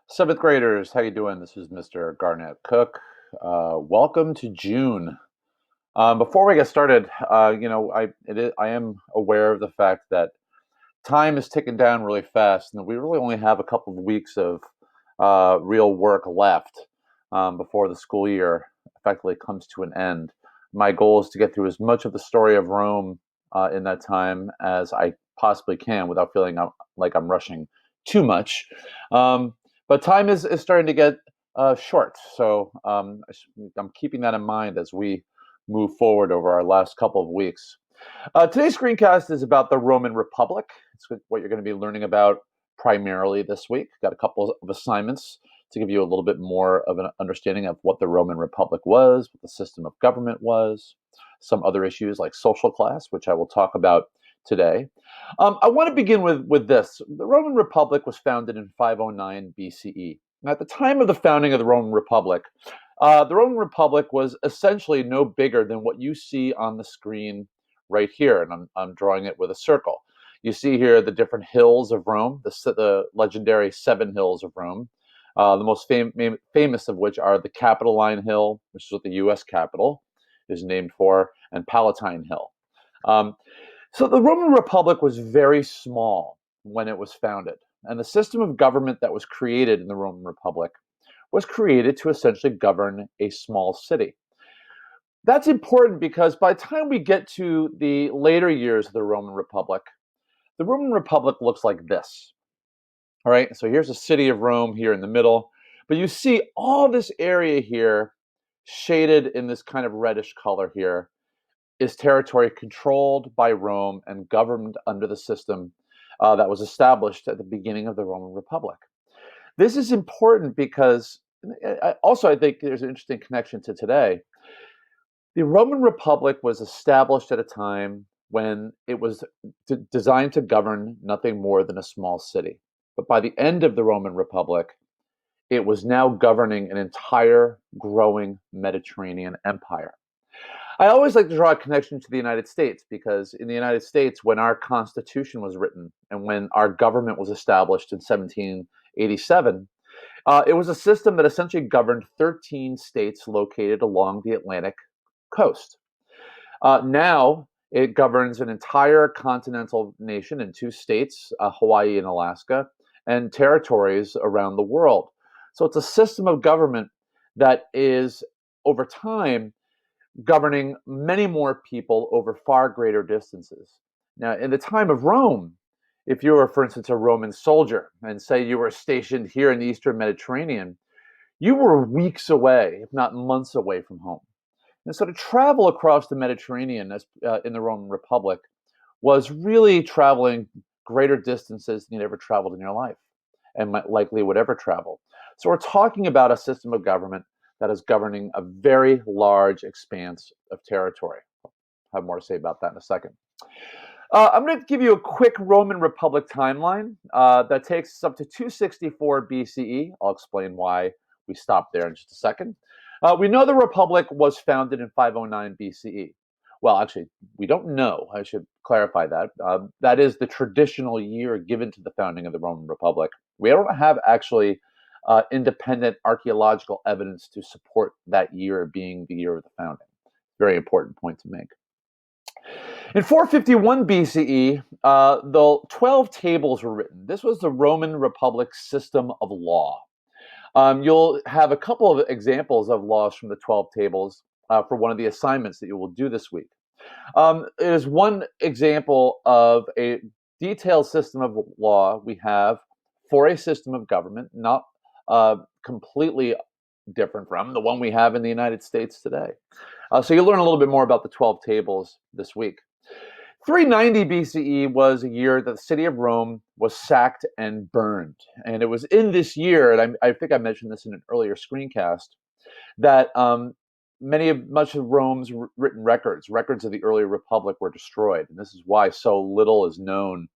Seventh graders, how you doing? This is Mr. Garnett Cook. Welcome to June. Before we get started, I am aware of the fact that time is ticking down really fast, and we really only have a couple of weeks of real work left before the school year effectively comes to an end. My goal is to get through as much of the story of Rome in that time as I possibly can without feeling like I'm rushing too much. Um, but time is starting to get short, so I'm keeping that in mind as we move forward over our last couple of weeks. Today's screencast is about the Roman Republic. It's what you're going to be learning about primarily this week. Got a couple of assignments to give you a little bit more of an understanding of what the Roman Republic was, what the system of government was, some other issues like social class, which I will talk about today. I want to begin with this. The Roman Republic was founded in 509 BCE. Now, at the time of the founding of the Roman Republic, the Roman Republic was essentially no bigger than what you see on the screen right here, and I'm drawing it with a circle. You see here the different hills of Rome, the legendary seven hills of Rome, the most famous of which are the Capitoline Hill, which is what the U.S. Capitol is named for, and Palatine Hill. Um, so the Roman Republic was very small when it was founded, and the system of government that was created in the Roman Republic was created to essentially govern a small city. That's important because by the time we get to the later years of the Roman Republic looks like this. All right, so here's the city of Rome here in the middle, but you see all this area here shaded in this kind of reddish color here is territory controlled by Rome and governed under the system that was established at the beginning of the Roman Republic. This is important because also I think there's an interesting connection to today. The Roman Republic was established at a time when it was designed to govern nothing more than a small city. But by the end of the Roman Republic, it was now governing an entire growing Mediterranean empire. I always like to draw a connection to the United States because in the United States, when our Constitution was written and when our government was established in 1787, it was a system that essentially governed 13 states located along the Atlantic coast. Now it governs an entire continental nation in two states, Hawaii and Alaska, and territories around the world. So it's a system of government that is, over time, governing many more people over far greater distances. Now, in the time of Rome, if you were, for instance, a Roman soldier, and say you were stationed here in the Eastern Mediterranean, you were weeks away, if not months away from home. And so to travel across the Mediterranean in the Roman Republic was really traveling greater distances than you'd ever traveled in your life and might likely would ever travel. So we're talking about a system of government that is governing a very large expanse of territory. I'll have more to say about that in a second. I'm going to give you a quick Roman Republic timeline that takes us up to 264 BCE. I'll explain why we stopped there in just a second. We know the Republic was founded in 509 BCE. Well, actually, we don't know. I should clarify that. That is the traditional year given to the founding of the Roman Republic. We don't have actually independent archaeological evidence to support that year being the year of the founding. Very important point to make. In 451 BCE, the 12 tables were written. This was the Roman Republic's system of law. You'll have a couple of examples of laws from the 12 tables for one of the assignments that you will do this week. It is one example of a detailed system of law we have for a system of government, not completely different from the one we have in the United States today. So you'll learn a little bit more about the 12 tables this week. 390 BCE was a year that the city of Rome was sacked and burned. And it was in this year, and I think I mentioned this in an earlier screencast, that much of Rome's written records of the early republic were destroyed. And this is why so little is known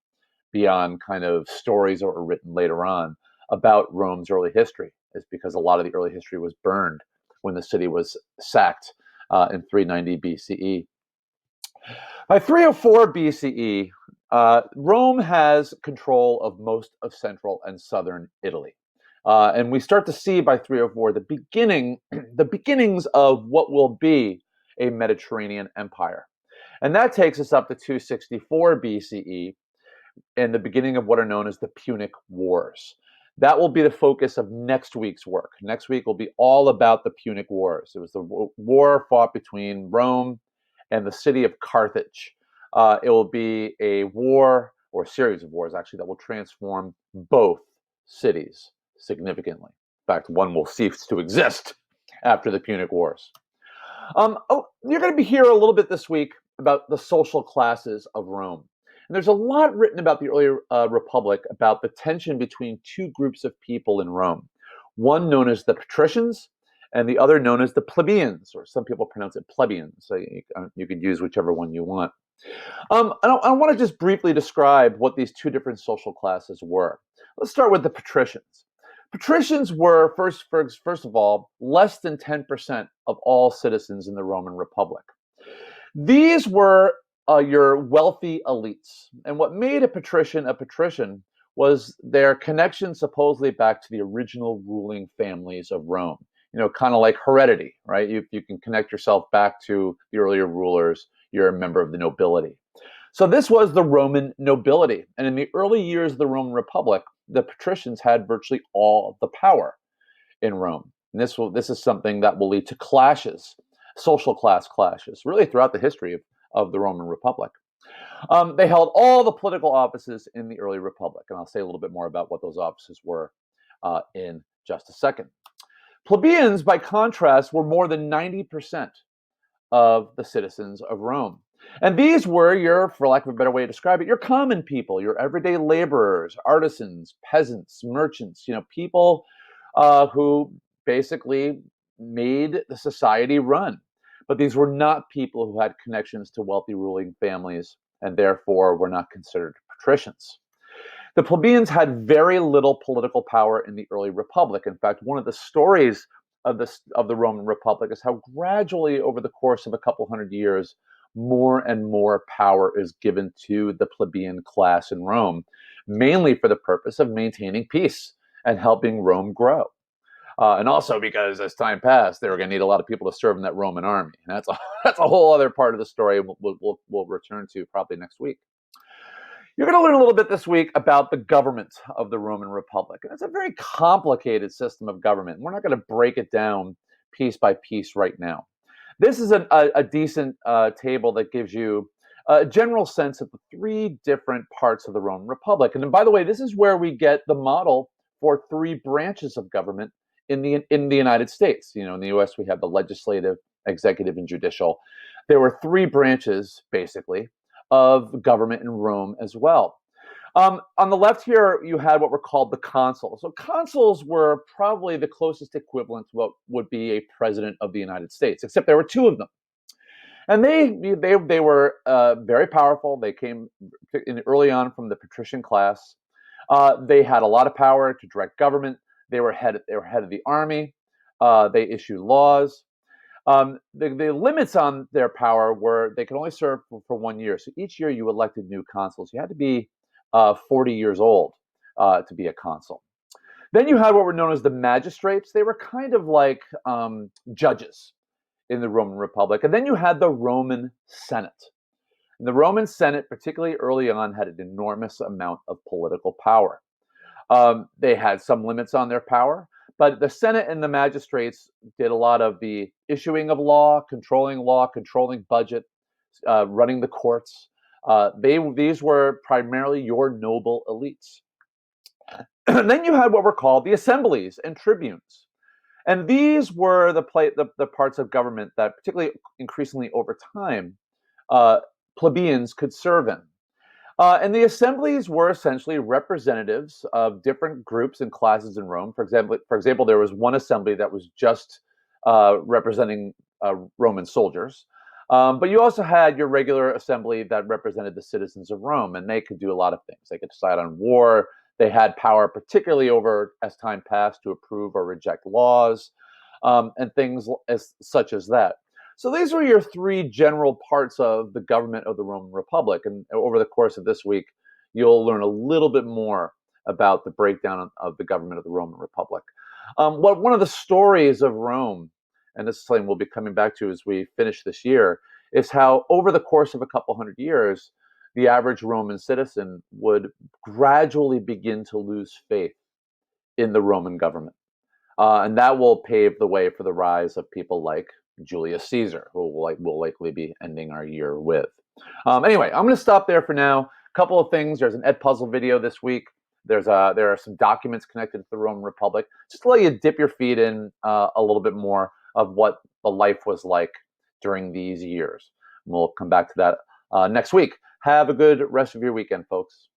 beyond kind of stories that were written later on about Rome's early history, is because a lot of the early history was burned when the city was sacked in 390 BCE. By 304 BCE, Rome has control of most of central and southern Italy. And we start to see by 304 the beginnings of what will be a Mediterranean empire. And that takes us up to 264 BCE and the beginning of what are known as the Punic Wars. That will be the focus of next week's work. Next week will be all about the Punic Wars. It was the war fought between Rome and the city of Carthage. It will be a war, or a series of wars actually, that will transform both cities significantly. In fact, one will cease to exist after the Punic Wars. You're going to be here a little bit this week about the social classes of Rome. And there's a lot written about the early Republic, about the tension between two groups of people in Rome. One known as the patricians, and the other known as the plebeians, or some people pronounce it plebeians. So you could use whichever one you want. I want to just briefly describe what these two different social classes were. Let's start with the patricians. Patricians were, first of all, less than 10% of all citizens in the Roman Republic. These were your wealthy elites. And what made a patrician was their connection supposedly back to the original ruling families of Rome. You know, kind of like heredity, right? You can connect yourself back to the earlier rulers. You're a member of the nobility. So this was the Roman nobility. And in the early years of the Roman Republic, the patricians had virtually all the power in Rome. And this is something that will lead to clashes, social class clashes, really throughout the history of the Roman Republic. They held all the political offices in the early Republic. And I'll say a little bit more about what those offices were in just a second. Plebeians, by contrast, were more than 90% of the citizens of Rome. And these were your, for lack of a better way to describe it, your common people, your everyday laborers, artisans, peasants, merchants, people who basically made the society run. But these were not people who had connections to wealthy ruling families and therefore were not considered patricians. The plebeians had very little political power in the early Republic. In fact, one of the stories of the Roman Republic is how gradually over the course of a couple hundred years, more and more power is given to the plebeian class in Rome, mainly for the purpose of maintaining peace and helping Rome grow. And also because as time passed, they were going to need a lot of people to serve in that Roman army. And that's a whole other part of the story we'll return to probably next week. You're going to learn a little bit this week about the government of the Roman Republic. And it's a very complicated system of government. We're not going to break it down piece by piece right now. This is a decent table that gives you a general sense of the three different parts of the Roman Republic. And then, by the way, this is where we get the model for three branches of government in the United States. In the U.S., we have the legislative, executive, and judicial. There were three branches, basically, of government in Rome as well. On the left here, you had what were called the consuls. So consuls were probably the closest equivalent to what would be a president of the United States, except there were two of them. And they were very powerful. They came early on from the patrician class. They had a lot of power to direct government. They were head of the army. They issued laws. The limits on their power were they could only serve for 1 year. So each year you elected new consuls. You had to be 40 years old to be a consul. Then you had what were known as the magistrates. They were kind of like judges in the Roman Republic. And then you had the Roman Senate. And the Roman Senate, particularly early on, had an enormous amount of political power. They had some limits on their power. But the Senate and the magistrates did a lot of the issuing of law, controlling budget, running the courts. These were primarily your noble elites. And then you had what were called the assemblies and tribunes. And these were the parts of government that, particularly increasingly over time, plebeians could serve in. And the assemblies were essentially representatives of different groups and classes in Rome. For example, there was one assembly that was just representing Roman soldiers. But you also had your regular assembly that represented the citizens of Rome, and they could do a lot of things. They could decide on war. They had power, particularly over, as time passed, to approve or reject laws, and things such as that. So these were your three general parts of the government of the Roman Republic. And over the course of this week, you'll learn a little bit more about the breakdown of the government of the Roman Republic. One of the stories of Rome, and this is something we'll be coming back to as we finish this year, is how over the course of a couple hundred years, the average Roman citizen would gradually begin to lose faith in the Roman government. And that will pave the way for the rise of people like Julius Caesar, who will likely be ending our year with. Anyway, I'm going to stop there for now. A couple of things. There's an Edpuzzle video this week. There are some documents connected to the Roman Republic, just to let you dip your feet in a little bit more of what the life was like during these years. We'll come back to that next week. Have a good rest of your weekend, folks.